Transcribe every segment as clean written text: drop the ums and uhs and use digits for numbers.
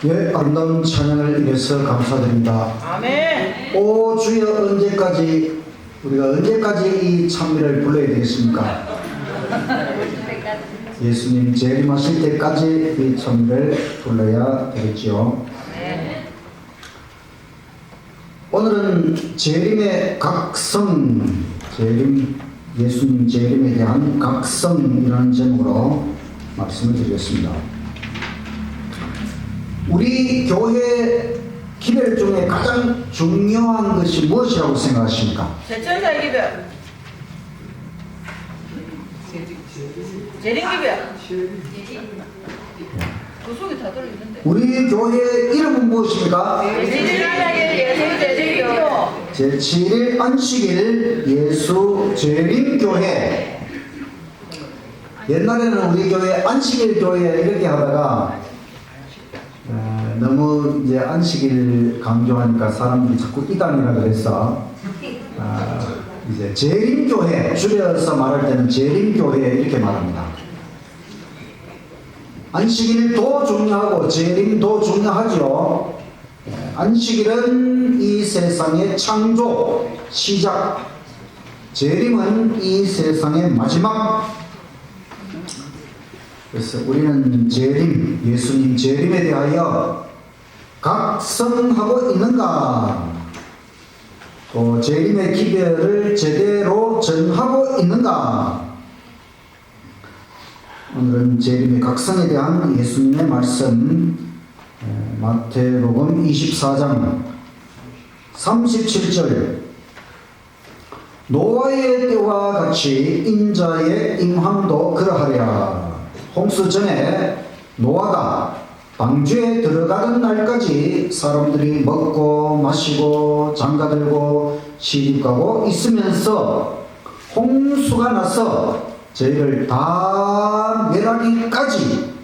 예, 아름다운 찬양을 위해서 감사드립니다. 아멘. 오 주여, 우리가 언제까지 이 찬미를 불러야 되겠습니까? 예수님 재림하실 때까지 이 찬미를 불러야 되겠지요. 오늘은 재림의 각성, 예수님 재림에 대한 각성이라는 제목으로 말씀을 드리겠습니다. 우리 교회 기별 중에 가장 중요한 것이 무엇이라고 생각하십니까? 대천사의 기별. 재림 기별. 그 속에 다 들어있는데. 우리 교회 이름은 무엇입니까? 제7일 안식일 예수 재림교회. 옛날에는 우리 교회 안식일 교회 이렇게 하다가 너무 이제 안식일 강조하니까 사람들이 자꾸 이단이라 그래서 이제 재림교회, 줄여서 말할 때는 재림교회 이렇게 말합니다. 안식일도 중요하고 재림도 중요하죠. 안식일은 이 세상의 창조, 시작, 재림은 이 세상의 마지막. 그래서 우리는 재림, 예수님 재림에 대하여 각성하고 있는가, 또 재림의 기별을 제대로 전하고 있는가. 오늘은 재림의 각성에 대한 예수님의 말씀, 마태복음 24장 37절. 노아의 때와 같이 인자의 임함도 그러하랴. 홍수 전에 노아가 방주에 들어가던 날까지 사람들이 먹고 마시고 장가들고 시집가고 있으면서 홍수가 나서 저희를 다 멸하기까지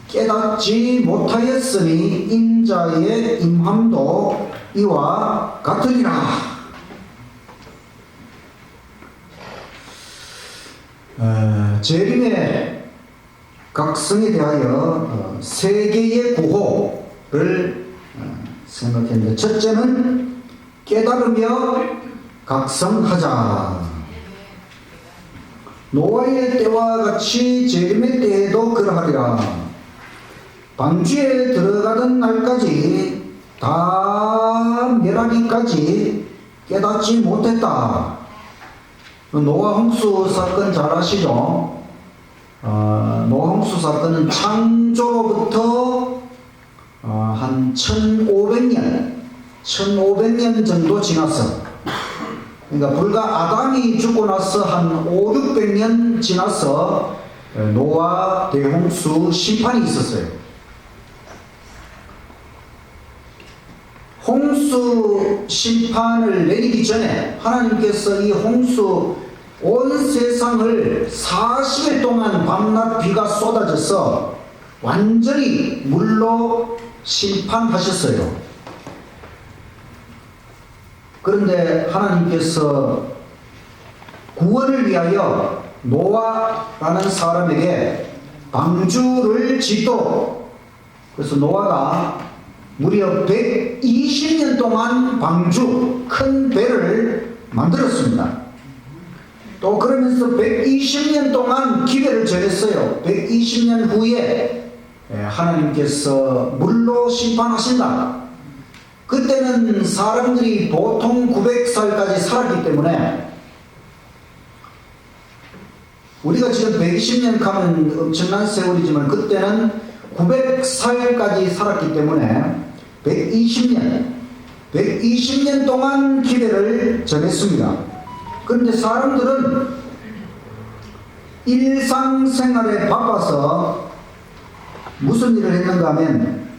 깨닫지 못하였으니 인자의 임함도 이와 같으리라. 재림의 각성에 대하여 세 개의 구호를 생각했는데, 첫째는 깨달으며 각성하자. 노아의 때와 같이 재림의 때에도 그러하리라. 방주에 들어가던 날까지 다 멸하기까지 깨닫지 못했다. 노아 홍수 사건 잘 아시죠? 노아 홍수 사건은 창조로부터 한 1500년 정도 지났어. 그러니까 불과 아담이 죽고 나서 한 500~600년 지나서 노아 대홍수 심판이 있었어요. 홍수 심판을 내리기 전에 하나님께서 이 홍수 온 세상을 40일 동안 밤낮 비가 쏟아져서 완전히 물로 심판하셨어요. 그런데 하나님께서 구원을 위하여 노아라는 사람에게 방주를 짓도록, 그래서 노아가 무려 120년 동안 방주, 큰 배를 만들었습니다. 또 그러면서 120년 동안 기별을 전했어요. 120년 후에 하나님께서 물로 심판하신다. 그때는 사람들이 보통 900살까지 살았기 때문에, 우리가 지금 120년 가면 엄청난 세월이지만 그때는 900살까지 살았기 때문에 120년 동안 기별을 전했습니다. 그런데 사람들은 일상생활에 바빠서 무슨 일을 했는가 하면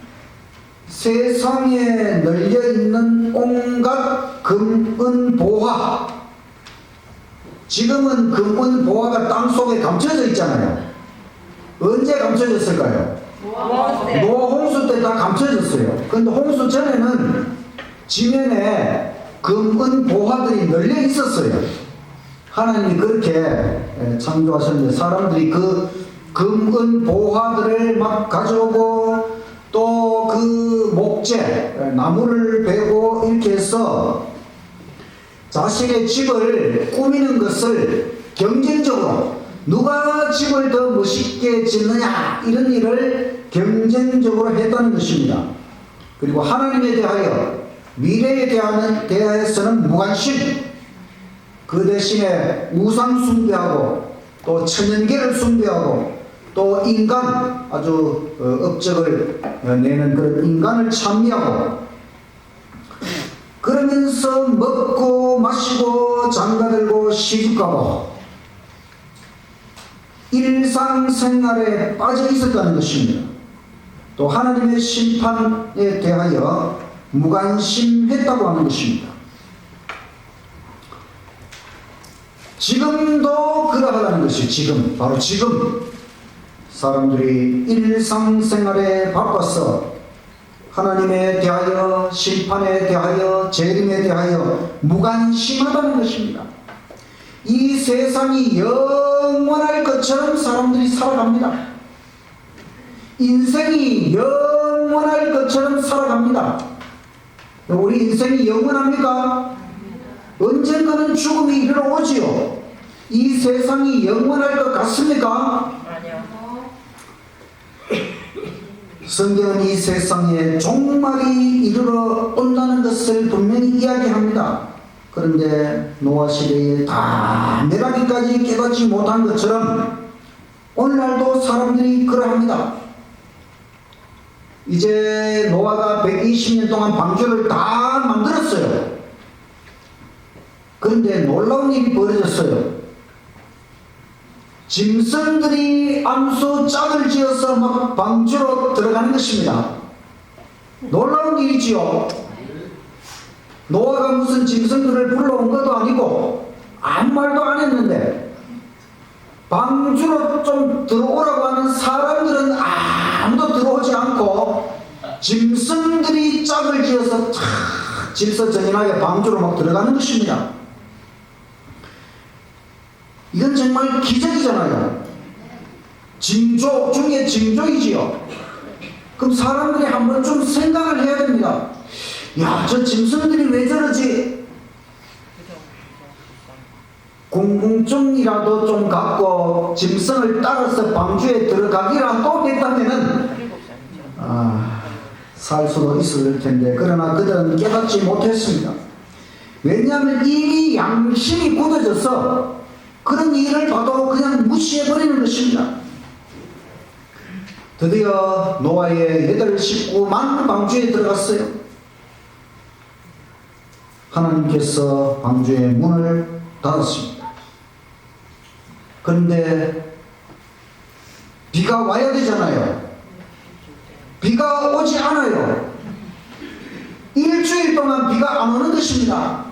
세상에 널려있는 온갖 금은보화, 지금은 금은보화가 땅속에 감춰져 있잖아요. 언제 감춰졌을까요? 노아 홍수 때 다 감춰졌어요. 그런데 홍수 전에는 지면에 금은보화들이 널려 있었어요. 하나님이 그렇게 창조하셨는데 사람들이 그 금은보화들을 막 가져오고 또 그 목재, 나무를 베고 이렇게 해서 자신의 집을 꾸미는 것을 경쟁적으로 누가 집을 더 멋있게 짓느냐 이런 일을 경쟁적으로 했다는 것입니다. 그리고 하나님에 대하여 미래에 대하여서는 무관심, 그 대신에 우상 숭배하고 또 천연계를 숭배하고 또 인간, 아주 업적을 내는 그런 인간을 찬미하고 그러면서 먹고 마시고 장가들고 시집가고 일상생활에 빠져 있었다는 것입니다. 또 하나님의 심판에 대하여 무관심했다고 하는 것입니다. 지금도 그러하다는 것이 지금, 바로 지금 사람들이 일상생활에 바빠서 하나님에 대하여, 심판에 대하여, 재림에 대하여 무관심하다는 것입니다. 이 세상이 영원할 것처럼 사람들이 살아갑니다. 인생이 영원할 것처럼 살아갑니다. 우리 인생이 영원합니까? 언젠가는 죽음이 이르러 오지요. 이 세상이 영원할 것 같습니까? 아니요. 성경은 이 세상에 종말이 이르러 온다는 것을 분명히 이야기합니다. 그런데 노아 시대에 다 멸하기까지 깨닫지 못한 것처럼 오늘날도 사람들이 그러합니다. 이제 노아가 120년 동안 방주를 다 만들었어요. 그런데 놀라운 일이 벌어졌어요. 짐승들이 암수 짝을 지어서 막 방주로 들어가는 것입니다. 놀라운 일이지요. 노아가 무슨 짐승들을 불러온 것도 아니고 아무 말도 안 했는데 방주로 좀 들어오라고 하는 사람들은 아무도 들어오지 않고 짐승들이 짝을 지어서 질서정연하게 방주로 막 들어가는 것입니다. 이건 정말 기적이잖아요. 징조 중에 징조이지요. 그럼 사람들이 한번 좀 생각을 해야 됩니다. 야, 저 짐승들이 왜 저러지? 궁금증이라도 좀 갖고 짐승을 따라서 방주에 들어가기라도 했다면은 살 수도 있을 텐데, 그러나 그들은 깨닫지 못했습니다. 왜냐하면 이미 양심이 굳어져서 그런 일을 봐도 그냥 무시해버리는 것입니다. 드디어 노아의 8 식구만 방주에 들어갔어요. 하나님께서 방주의 문을 닫았습니다. 그런데 비가 와야 되잖아요. 비가 오지 않아요. 일주일 동안 비가 안 오는 것입니다.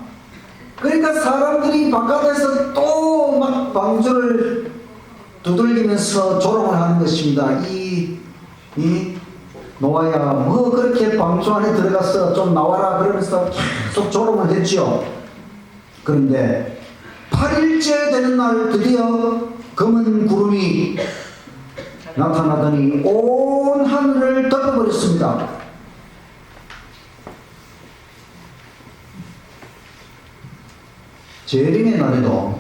그러니까 사람들이 바깥에서 또 막 방주를 두들기면서 조롱을 하는 것입니다. 이 노아야, 뭐 그렇게 방주 안에 들어가서 좀 나와라 그러면서 계속 조롱을 했죠. 그런데 8일째 되는 날 드디어 검은 구름이 나타나더니 온 하늘을 덮어버렸습니다. 재림의 날에도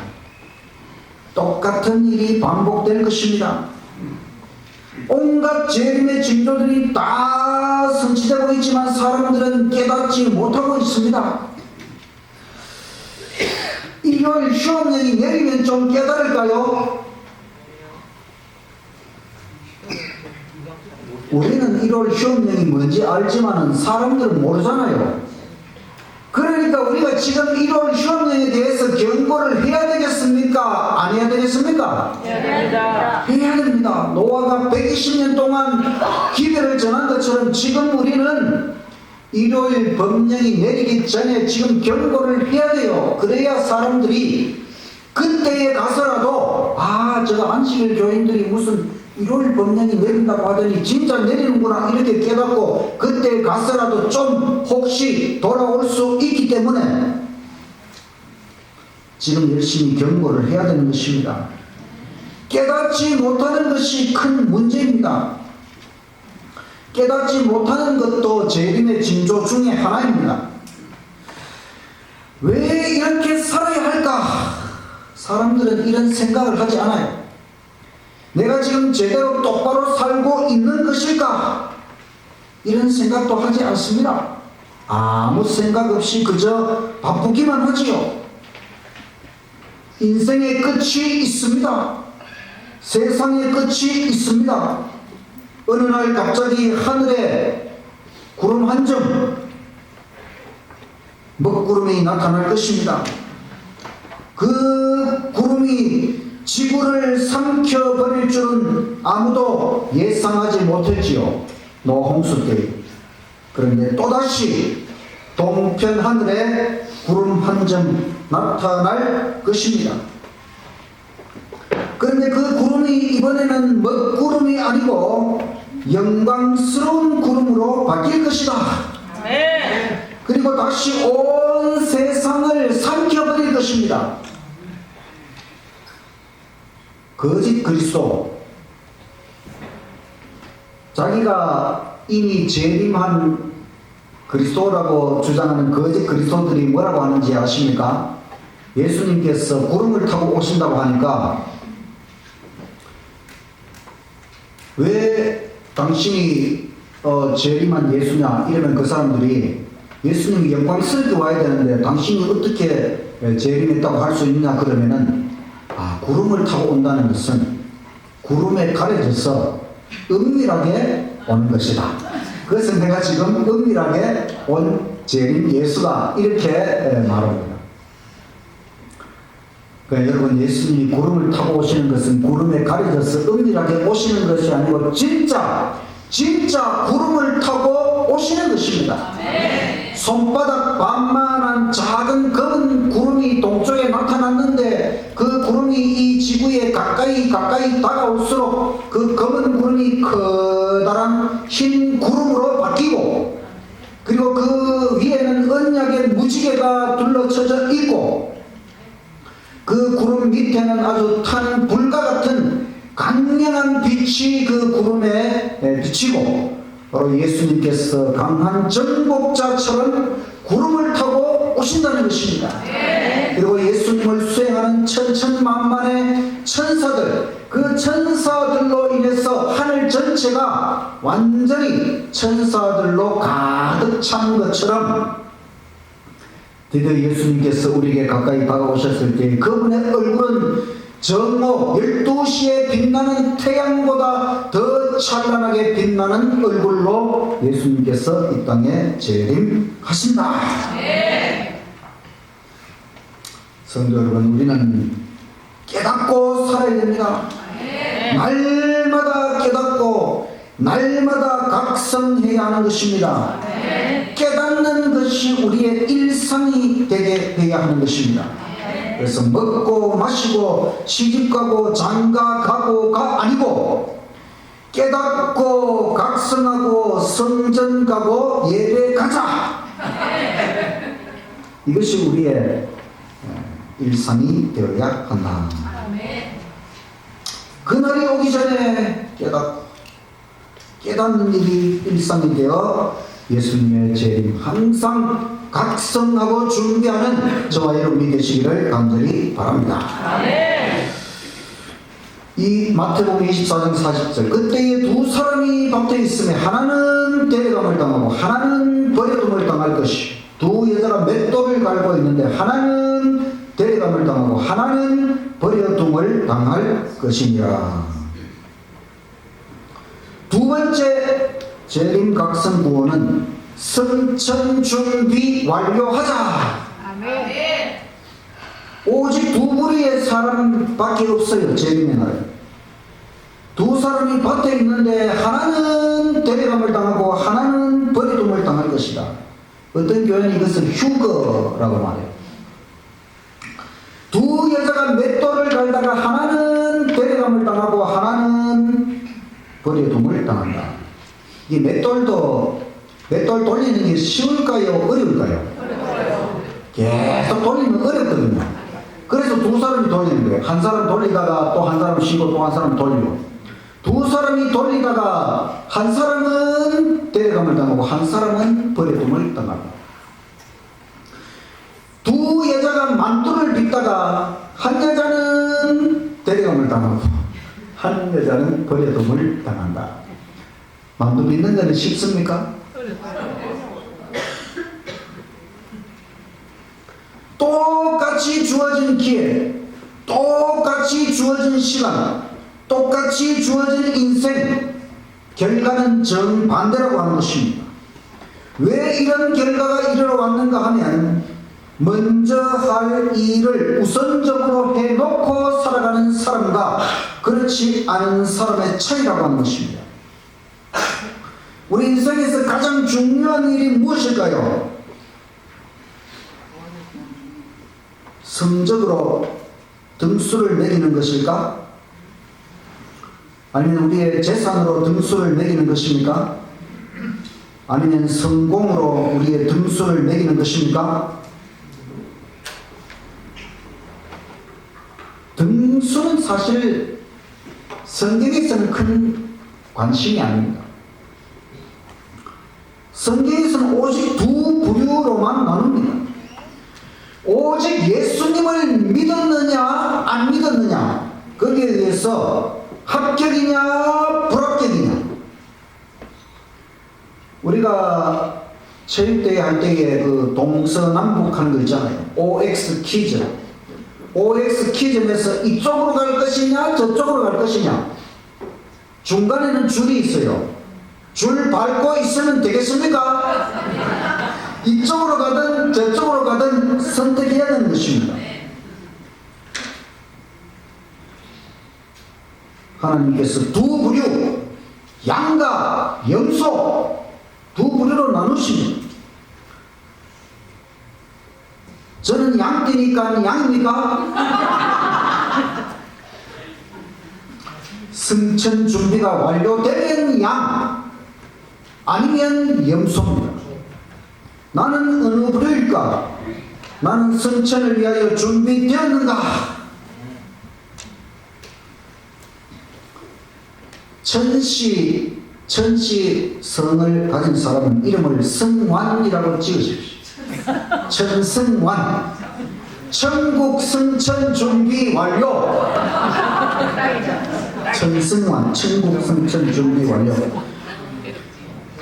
똑같은 일이 반복될 것입니다. 온갖 재림의 징조들이 다 성취되고 있지만 사람들은 깨닫지 못하고 있습니다. 일요일 시험령이 내리면 좀 깨달을까요? 우리는 1월 시험령이 뭔지 알지만 사람들은 모르잖아요. 그러니까 우리가 지금 1월 시험령에 대해서 경고를 해야 되겠습니까? 안 해야 되겠습니까? 해야 됩니다. 노아가 120년 동안 기대를 전한 것처럼 지금 우리는 일요일 법령이 내리기 전에 지금 경고를 해야 돼요. 그래야 사람들이 그때에 가서라도 저 안식일 교인들이 무슨 일요일 법령이 내린다고 하더니 진짜 내리는구나 이렇게 깨닫고 그때 가서라도 좀 혹시 돌아올 수 있기 때문에 지금 열심히 경고를 해야 되는 것입니다. 깨닫지 못하는 것이 큰 문제입니다. 깨닫지 못하는 것도 재림의 징조 중에 하나입니다. 왜 이렇게 살아야 할까? 사람들은 이런 생각을 하지 않아요. 내가 지금 제대로 똑바로 살고 있는 것일까? 이런 생각도 하지 않습니다. 아무 생각 없이 그저 바쁘기만 하지요. 인생의 끝이 있습니다. 세상의 끝이 있습니다. 어느 날 갑자기 하늘에 구름 한 점, 먹구름이 나타날 것입니다. 그 구름이 지구를 삼켜버릴 줄은 아무도 예상하지 못했지요. 노홍수 때. 그런데 또다시 동편 하늘에 구름 한 점 나타날 것입니다. 그런데 그 구름이 이번에는 먹구름이 아니고 영광스러운 구름으로 바뀔 것이다. 네. 그리고 다시 온 세상을 삼켜버릴 것입니다. 거짓 그리스도, 자기가 이미 재림한 그리스도라고 주장하는 거짓 그리스도들이 뭐라고 하는지 아십니까? 예수님께서 구름을 타고 오신다고 하니까 왜 당신이 재림한 예수냐 이러면 그 사람들이 예수님이 영광스럽게 와야 되는데 당신이 어떻게 재림했다고 할 수 있냐 그러면은 구름을 타고 온다는 것은 구름에 가려져서 은밀하게 오는 것이다. 그래서 내가 지금 은밀하게 온 재림 예수다 이렇게 말합니다. 그러니까 여러분, 예수님이 구름을 타고 오시는 것은 구름에 가려져서 은밀하게 오시는 것이 아니고 진짜 구름을 타고 오시는 것입니다. 손바닥 반만한 작은 검은 구름이 동쪽에 나타났는데 그 구름이 이 지구에 가까이 다가올수록 그 검은 구름이 커다란 흰 구름으로 바뀌고, 그리고 그 위에는 언약의 무지개가 둘러쳐져 있고, 그 구름 밑에는 아주 탄 불과 같은 강렬한 빛이 그 구름에 비치고, 바로 예수님께서 강한 정복자처럼 구름을 타고 오신다는 것입니다. 그리고 예수님을 수행하는 천천만만의 천사들, 그 천사들로 인해서 하늘 전체가 완전히 천사들로 가득 찬 것처럼 드디어 예수님께서 우리에게 가까이 다가오셨을 때 그분의 얼굴은 정오 12시에 빛나는 태양보다 더 찬란하게 빛나는 얼굴로 예수님께서 이 땅에 재림하신다. 성도 여러분, 우리는 깨닫고 살아야 됩니다. 날마다 깨닫고 날마다 각성해야 하는 것입니다. 깨닫는 것이 우리의 일상이 되게 되어야 하는 것입니다. 그래서 먹고 마시고 시집가고 장가가고가 아니고 깨닫고 각성하고 성전 가고 예배 가자. 이것이 우리의 일상이 되어야 한다. 그날이 오기 전에 깨닫는 일이 일상이 되어 예수님의 재림 항상 각성하고 준비하는 저와 여러분이 되시기를 간절히 바랍니다. 이 마태복음 24장 40절, 그때에 두 사람이 박혀 있으며 하나는 데려감을 당하고 하나는 버려둠을 당할 것이, 두 여자가 맷돌을 갈고 있는데 하나는 데려감을 당하고 하나는 버려둠을 당할 것이니라. 두 번째 재림 각성 구원은 성천 준비 완료하자. 오직 두 부류의 사람밖에 없어요. 재림의 날 두 사람이 밭에 있는데 하나는 데려감을 당하고 하나는 버리둠을 당할 것이다. 어떤 교회는 이것을 휴거라고 말해요. 두 여자가 맷돌을 갈다가 하나는 데려감을 당하고 하나는 버려둠을 당한다. 이 맷돌 돌리는 게 쉬울까요? 어려울까요? 계속 돌리면 어렵거든요. 그래서 두 사람이 돌리는 거예요. 한 사람 돌리다가 또 한 사람 쉬고 또 한 사람 돌리고. 두 사람이 돌리다가 한 사람은 데려감을 당하고 한 사람은 버려둠을 당한다. 두 여자가 만두를 빚다가 한 여자는 데려감을 당하고 한 여자는 버려둠을 당한다. 만두 빚는 거는 쉽습니까? 똑같이 주어진 기회, 똑같이 주어진 시간, 똑같이 주어진 인생, 결과는 정반대라고 하는 것입니다. 왜 이런 결과가 일어났는가 하면 먼저 할 일을 우선적으로 해놓고 살아가는 사람과 그렇지 않은 사람의 차이라고 하는 것입니다. 우리 인생에서 가장 중요한 일이 무엇일까요? 성적으로 등수를 매기는 것일까? 아니면 우리의 재산으로 등수를 매기는 것입니까? 아니면 성공으로 우리의 등수를 매기는 것입니까? 등수는 사실 성경에서는 큰 관심이 아닙니다. 성경에서는 오직 두 부류로만 나눕니다. 오직 예수님을 믿었느냐 안 믿었느냐 거기에 대해서 합격이냐 불합격이냐. 우리가 체육대회 할 때에 그 동서남북 하는 거 있잖아요. OX 퀴즈. OX 퀴즈에서 이쪽으로 갈 것이냐 저쪽으로 갈 것이냐. 중간에는 줄이 있어요. 줄 밟고 있으면 되겠습니까? 이쪽으로 가든 저쪽으로 가든 선택해야 되는 것입니다. 하나님께서 두 부류, 양과 염소 두 부류로 나누십니다. 저는 양띠니까 양입니까? 승천 준비가 완료되면 양, 아니면 염소입니다. 나는 어느 부류일까? 나는 승천을 위하여 준비되었는가? 천시 성을 가진 사람은 이름을 성완이라고 지으십시오. 천성완. 천국 승천 준비 완료. 천성완. 천국 승천 준비 완료.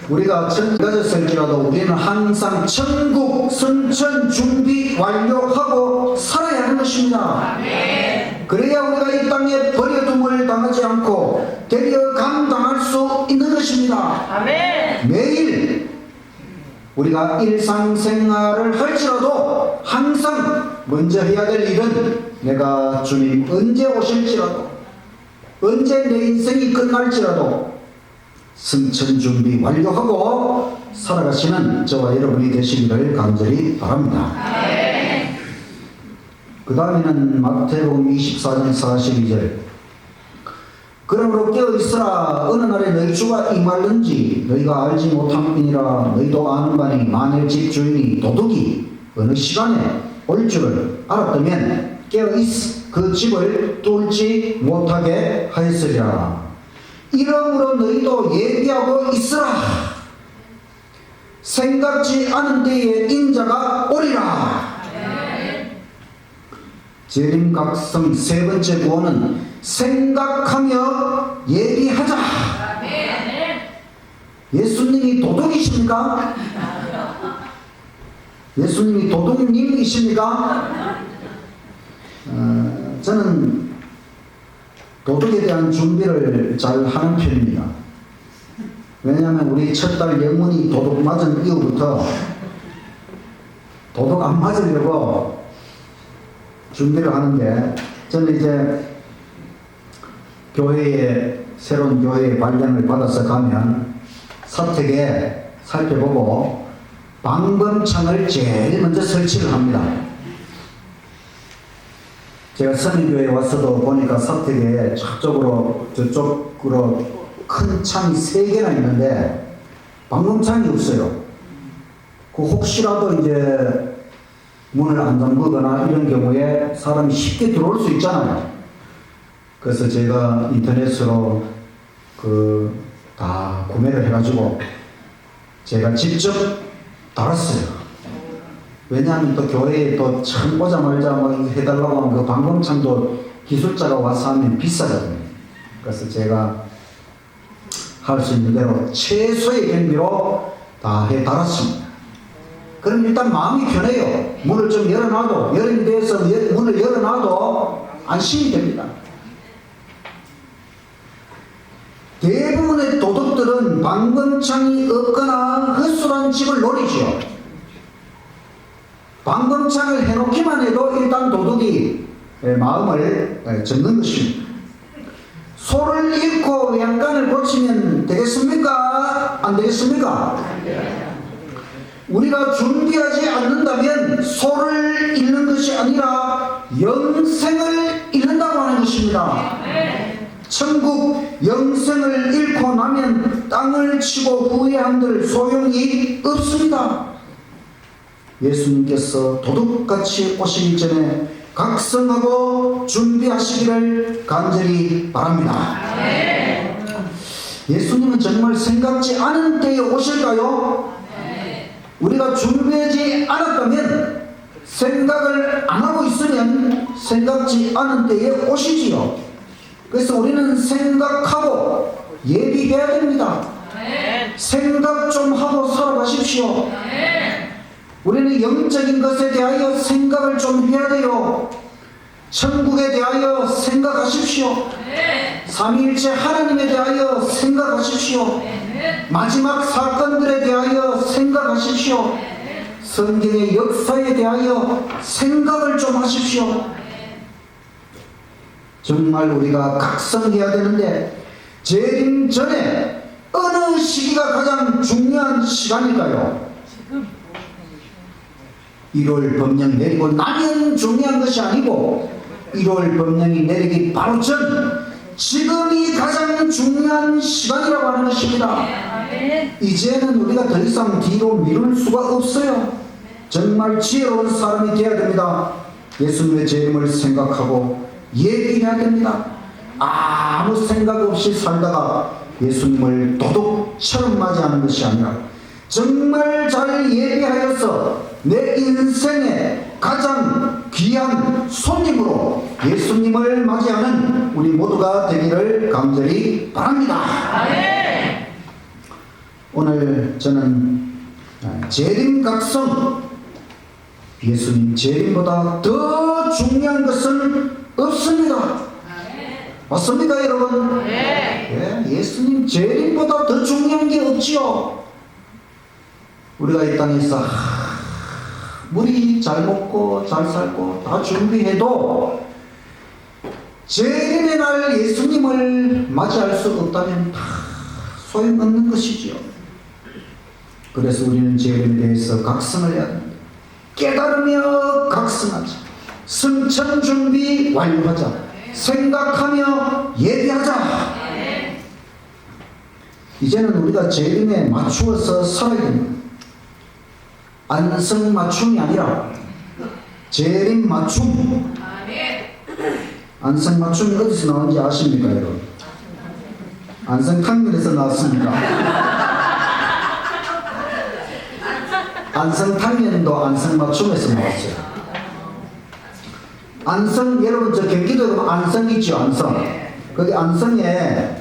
우리가 가졌을지라도 우리는 항상 천국 승천 준비 완료하고 살아야 하는 것입니다. 그래야 우리가 이 땅에 버려둠을 당하지 않고 데려감 당할 수 있는 것입니다. 매일 우리가 일상생활을 할지라도 항상 먼저 해야 될 일은 내가 주님 언제 오실지라도 언제 내 인생이 끝날지라도 승천 준비 완료하고 살아가시는 저와 여러분이 되시기를 간절히 바랍니다. 그 다음에는 마태복음 24장 42절. 그러므로 깨어있으라. 어느 날에 너희 주가 임할는지 너희가 알지 못함이니라. 너희도 아는 바니 만일 집주인이 도둑이 어느 시간에 올 줄을 알았다면 깨어있어 그 집을 뚫지 못하게 하였으리라. 이러므로 너희도 예비하고 있으라. 생각지 않은 때에 인자가 오리라. 재림각성 세 번째 구호는 생각하며 예비하자. 예수님이 도둑이십니까? 예수님이 도둑님이십니까? 저는 도둑에 대한 준비를 잘 하는 편입니다. 왜냐하면 우리 첫딸 영문이 도둑 맞은 이후부터 도둑 안 맞으려고 준비를 하는데, 저는 이제 교회에 새로운 교회에 발령을 받아서 가면 사택에 살펴보고 방범창을 제일 먼저 설치를 합니다. 제가 선임교회에 왔어도 보니까 사택에 저쪽으로 큰 창이 3개나 있는데 방범창이 없어요. 그 혹시라도 이제 문을 안 잠그거나 이런 경우에 사람이 쉽게 들어올 수 있잖아요. 그래서 제가 인터넷으로 다 구매를 해가지고 제가 직접 달았어요. 왜냐하면 또 교회에 또 참 오자마자 뭐 해달라고 하면 그 방범창도 기술자가 와서 하면 비싸거든요. 그래서 제가 할 수 있는 대로 최소의 경비로 다 해 달았습니다. 그럼 일단 마음이 편해요. 문을 좀 열어놔도, 여름이 돼서 문을 열어놔도 안심이 됩니다. 대부분의 도둑들은 방범창이 없거나 허술한 집을 노리죠. 방범창을 해놓기만 해도 일단 도둑이 마음을 접는 것입니다. 소를 잃고 외양간을 고치면 되겠습니까? 안 되겠습니까? 우리가 준비하지 않는다면 소를 잃는 것이 아니라 영생을 잃는다고 하는 것입니다. 천국 영생을 잃고 나면 땅을 치고 후회한들 소용이 없습니다. 예수님께서 도둑같이 오시기 전에 각성하고 준비하시기를 간절히 바랍니다. 예수님은 정말 생각지 않은 때에 오실까요? 우리가 준비하지 않았다면, 생각을 안 하고 있으면 생각지 않은 때에 오시지요. 그래서 우리는 생각하고 예비해야 됩니다. 생각 좀 하고 살아가십시오. 우리는 영적인 것에 대하여 생각을 좀 해야 돼요. 천국에 대하여 생각하십시오. 삼위일체 하나님에 대하여 생각하십시오. 마지막 사건들에 대하여 생각하십시오. 성경의 역사에 대하여 생각을 좀 하십시오. 정말 우리가 각성해야 되는데, 재림 전에 어느 시기가 가장 중요한 시간일까요? 1월 법령 내리고 나면 중요한 것이 아니고 1월 법령이 내리기 바로 전 지금이 가장 중요한 시간이라고 하는 것입니다. 이제는 우리가 더 이상 뒤로 미룰 수가 없어요. 정말 지혜로운 사람이 되어야 됩니다. 예수님의 재림을 생각하고 예비해야 됩니다. 아무 생각 없이 살다가 예수님을 도둑처럼 맞이하는 것이 아니라 정말 잘 예비하여서 내 인생의 가장 귀한 손님으로 예수님을 맞이하는 우리 모두가 되기를 간절히 바랍니다. 오늘 저는 재림 각성, 예수님 재림보다 더 중요한 것은 없습니다. 맞습니까 여러분? 예수님 재림보다 더 중요한 게 없지요. 우리가 이 땅에서 우리 잘 먹고 잘 살고 다 준비해도 재림의 날 예수님을 맞이할 수 없다면 다 소용없는 것이지요. 그래서 우리는 재림에 대해서 각성을 해야 합니다. 깨달으며 각성하자. 승천 준비 완료하자. 생각하며 예비하자. 이제는 우리가 재림에 맞추어서 살아야 됩니다. 안성 맞춤이 아니라 재림 맞춤. 안성 맞춤이 어디서 나온지 아십니까 여러분? 안성 탕면에서 나왔습니다. 안성 탕면도 안성 맞춤에서 나왔어요. 안성, 여러분 저 경기도 안성 있죠? 안성. 거기 안성에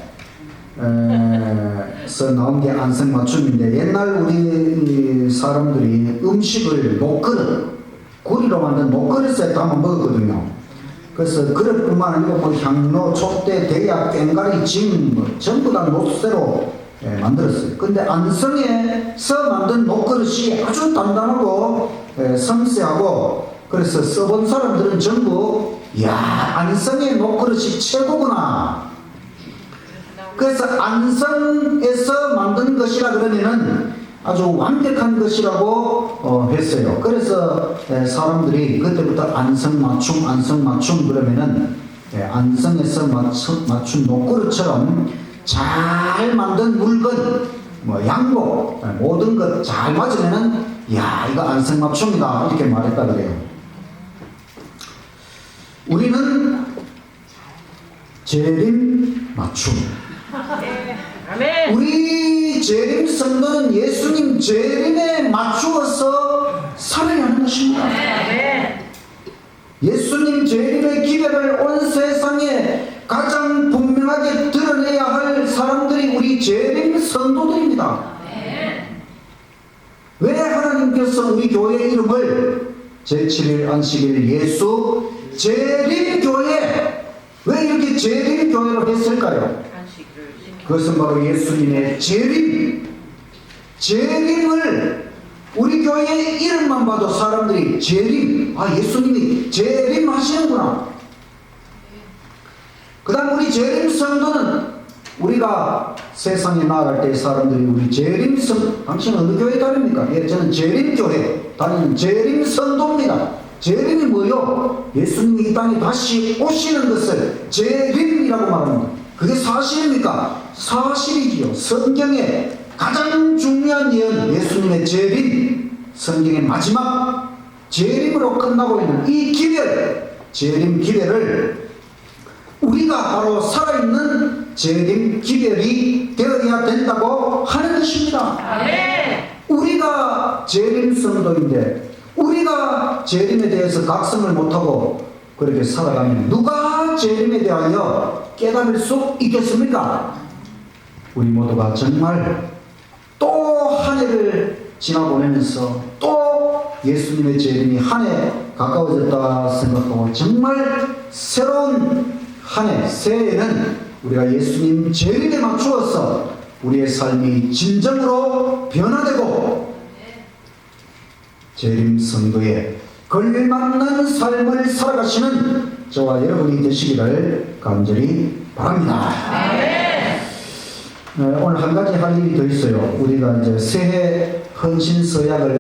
서 나온 게 안성 맞춤인데, 옛날 우리 사람들이 음식을 녹그릇, 구리로 만든 녹그릇에 담아 먹었거든요. 그래서 그릇뿐만 아니고 뭐 향로, 촛대, 대야, 꽹가리, 징 뭐 전부 다 녹쇠로 만들었어요. 근데 안성에서 만든 녹그릇이 아주 단단하고 섬세하고, 그래서 써본 사람들은 전부 야, 안성의 녹그릇이 최고구나. 그래서 안성에서 만든 것이라 그러면은 아주 완벽한 것이라고 했어요. 그래서 사람들이 그때부터 안성 맞춤 그러면은 안성에서 맞춘 녹그릇처럼 잘 만든 물건, 뭐 양복, 모든 것 잘 맞으면은 야, 이거 안성 맞춤이다 이렇게 말했다 그래요. 우리는 재림 맞춤, 아멘. 우리 재림 성도는 예수님 재림에 맞추어서 살아야 하는 것입니다. 아멘. 예수님 재림의 기별을 온 세상에 가장 분명하게 드러내야 할 사람들이 우리 재림 성도들입니다. 왜 하나님께서 우리 교회 이름을 제7일 안식일 예수 재림교회, 왜 이렇게 재림교회로 했을까요? 안식을 지키고. 그것은 바로 예수님의 재림을 우리 교회의 이름만 봐도 사람들이 예수님이 재림하시는구나. 그 다음 우리 재림 성도는 우리가 세상에 나아갈 때 사람들이 우리 당신은 어느 교회 다닙니까? 예, 저는 재림교회 다니는 재림 성도입니다. 재림이 뭐요? 예수님이 이 땅에 다시 오시는 것을 재림이라고 말합니다. 그게 사실입니까? 사실이지요. 성경의 가장 중요한 예언, 예수님의 재림, 성경의 마지막 재림으로 끝나고 있는 이 기별, 재림 기별을 우리가 바로 살아있는 재림 기별이 되어야 된다고 하는 것입니다. 아멘. 우리가 재림 성도인데 우리가 재림에 대해서 각성을 못하고 그렇게 살아가면 누가 재림에 대하여 깨달을 수 있겠습니까? 우리 모두가 정말 또 한 해를 지나보내면서 또 예수님의 재림이 한 해 가까워졌다 생각하고 정말 새로운 한 해, 새해에는 우리가 예수님 재림에 맞추어서 우리의 삶이 진정으로 변화되고 재림 성도의 걸맞는 삶을 살아가시는 저와 여러분이 되시기를 간절히 바랍니다. 오늘 한 가지 할 일이 더 있어요. 우리가 이제 새해 헌신 서약을